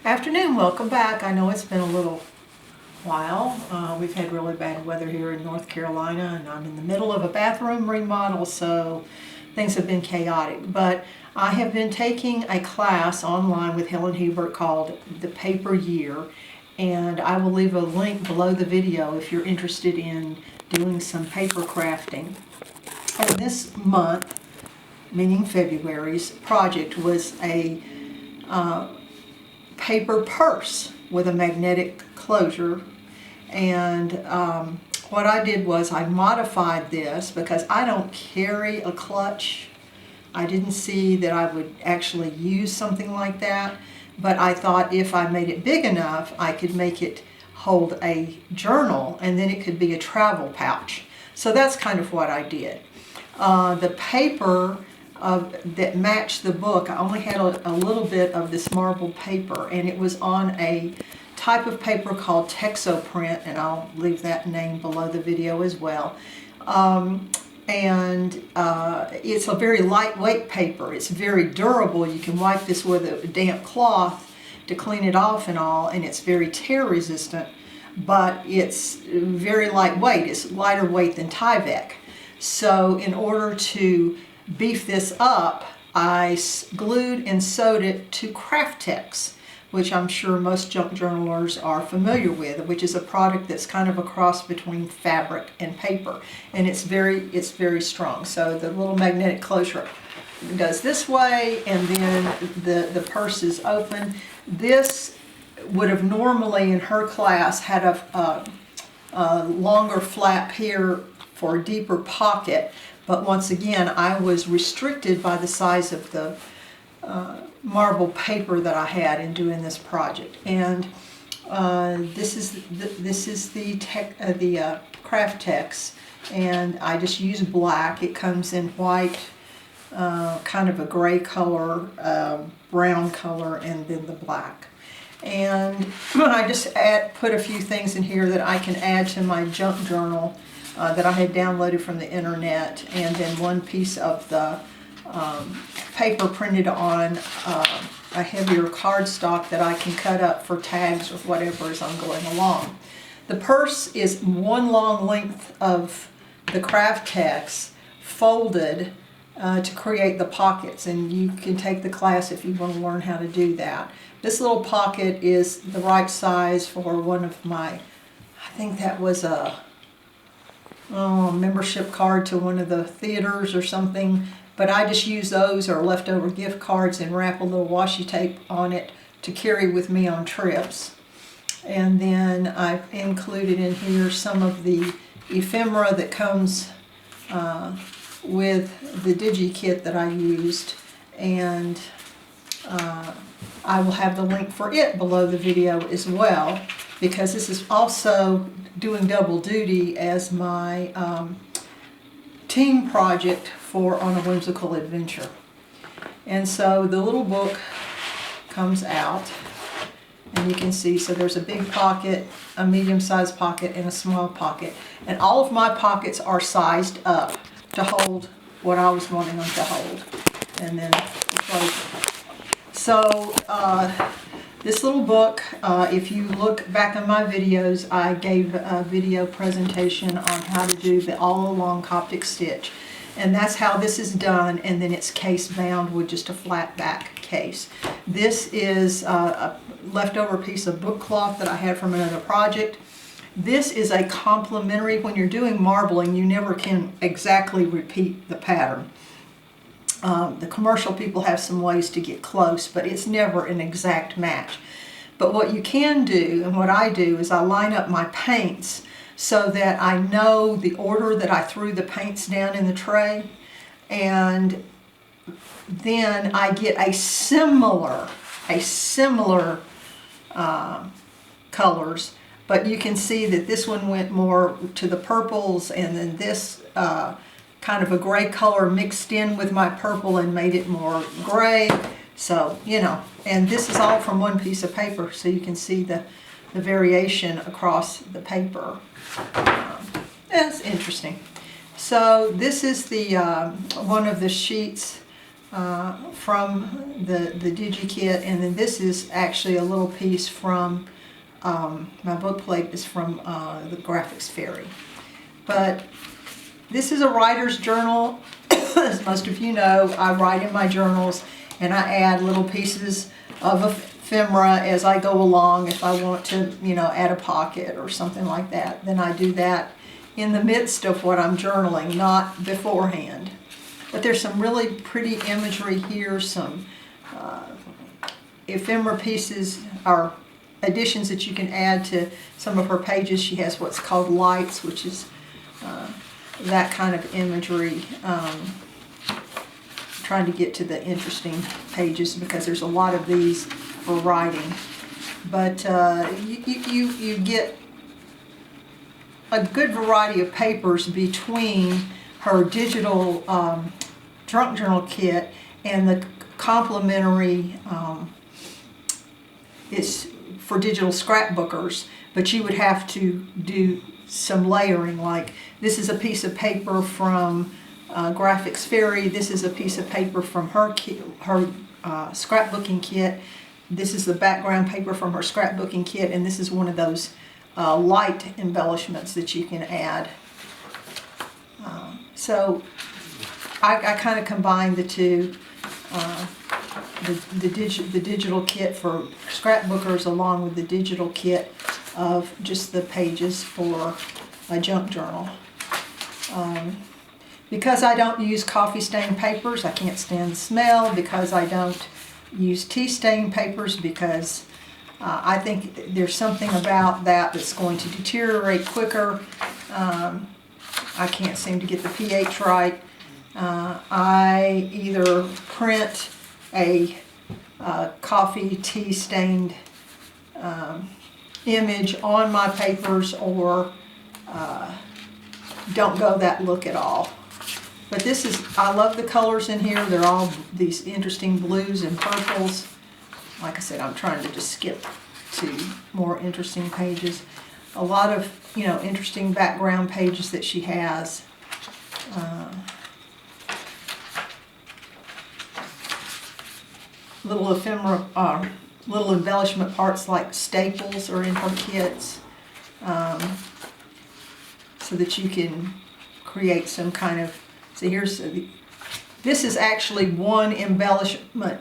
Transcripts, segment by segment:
Afternoon, welcome back. I know it's been a little while. We've had really bad weather here in North Carolina, and I'm in the middle of a bathroom remodel, so things have been chaotic. But I have been taking a class online with Helen Hiebert called The Paper Year, and I will leave a link below the video if you're interested in doing some paper crafting. And this month, meaning February's project, was a paper purse with a magnetic closure, and what I did was I modified this because I don't carry a clutch. I didn't see that I would actually use something like that, but I thought if I made it big enough I could make it hold a journal, and then it could be a travel pouch. So that's kind of what I did. The paper that matched the book, I only had a little bit of this marble paper, and it was on a type of paper called Texoprint, and I'll leave that name below the video as well. It's a very lightweight paper. It's very durable. You can wipe this with a damp cloth to clean it off and all, and it's very tear resistant, but it's very lightweight. It's lighter weight than Tyvek. So in order to beef this up, I glued and sewed it to Craftex, which I'm sure most junk journalers are familiar with, which is a product that's kind of a cross between fabric and paper, and it's very strong. So the little magnetic closure goes this way, and then the purse is open. This would have normally in her class had a longer flap here for a deeper pocket, but once again I was restricted by the size of the marble paper that I had in doing this project. And this is the Craftex, and I just use black. It comes in white, kind of a gray color, brown color, and then the black. And I just put a few things in here that I can add to my junk journal that I had downloaded from the internet, and then one piece of the paper printed on a heavier cardstock that I can cut up for tags or whatever as I'm going along. The purse is one long length of the Craftex folded to create the pockets, and you can take the class if you want to learn how to do that. This little pocket is the right size for one of my, I think that was a membership card to one of the theaters or something, but I just use those or leftover gift cards and wrap a little washi tape on it to carry with me on trips. And then I've included in here some of the ephemera that comes with the digi kit that I used, and I will have the link for it below the video as well, because this is also doing double duty as my team project for On a Whimsical Adventure. And so the little book comes out, and you can see, so there's a big pocket, a medium-sized pocket, and a small pocket. And all of my pockets are sized up to hold what I was wanting them to hold. And then the closure. So this little book, if you look back on my videos, I gave a video presentation on how to do the all-along Coptic stitch. And that's how this is done, and then it's case bound with just a flat back case. This is a leftover piece of book cloth that I had from another project. This is a complementary. When you're doing marbling, you never can exactly repeat the pattern. The commercial people have some ways to get close, but it's never an exact match. But what you can do, and what I do, is I line up my paints so that I know the order that I threw the paints down in the tray, and then I get a similar colors, but you can see that this one went more to the purples, and then this kind of a gray color mixed in with my purple and made it more gray. So, you know, and this is all from one piece of paper, so you can see the variation across the paper. That's interesting. So this is the one of the sheets from the DigiKit, and then this is actually a little piece from, my book plate is from the Graphics Fairy. But this is a writer's journal. As most of you know, I write in my journals and I add little pieces of ephemera as I go along. If I want to, add a pocket or something like that, then I do that in the midst of what I'm journaling, not beforehand. But there's some really pretty imagery here, some ephemera pieces or additions that you can add to some of her pages. She has what's called lights, which is that kind of imagery. Trying to get to the interesting pages because there's a lot of these for writing. But you get a good variety of papers between her digital junk journal kit and the complementary is for digital scrapbookers, but you would have to do some layering. Like this is a piece of paper from Graphics Fairy. This is a piece of paper from her scrapbooking kit. This is the background paper from her scrapbooking kit, and this is one of those light embellishments that you can add. So I kind of combined the two, the digital kit for scrapbookers along with the digital kit of just the pages for a junk journal. Because I don't use coffee stain papers, I can't stand the smell. Because I don't use tea stain papers, because I think there's something about that that's going to deteriorate quicker. I can't seem to get the pH right. I either print a coffee tea stained image on my papers, or don't go that look at all. But this is, I love the colors in here. They're all these interesting blues and purples. Like I said, I'm trying to just skip to more interesting pages. A lot of, interesting background pages that she has. Little ephemera, little embellishment parts like staples are in her kits, so that you can create some kind of. So this is actually one embellishment.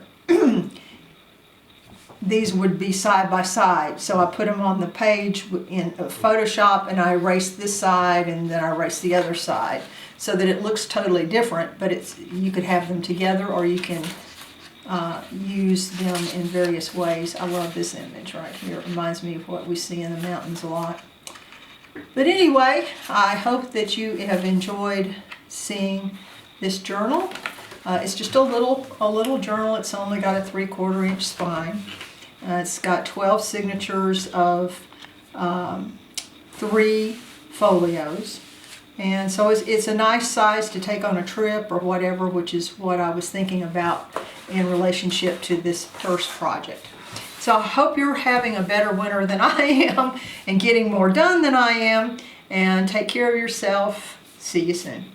These would be side by side. So I put them on the page in Photoshop, and I erase this side and then I erase the other side, so that it looks totally different, but you could have them together, or you can use them in various ways. I love this image right here. It reminds me of what we see in the mountains a lot. But anyway, I hope that you have enjoyed seeing this journal. It's just a little journal. It's only got a 3/4 inch spine. It's got 12 signatures of 3 folios. And so it's a nice size to take on a trip or whatever, which is what I was thinking about in relationship to this first project. So I hope you're having a better winter than I am and getting more done than I am. And take care of yourself. See you soon.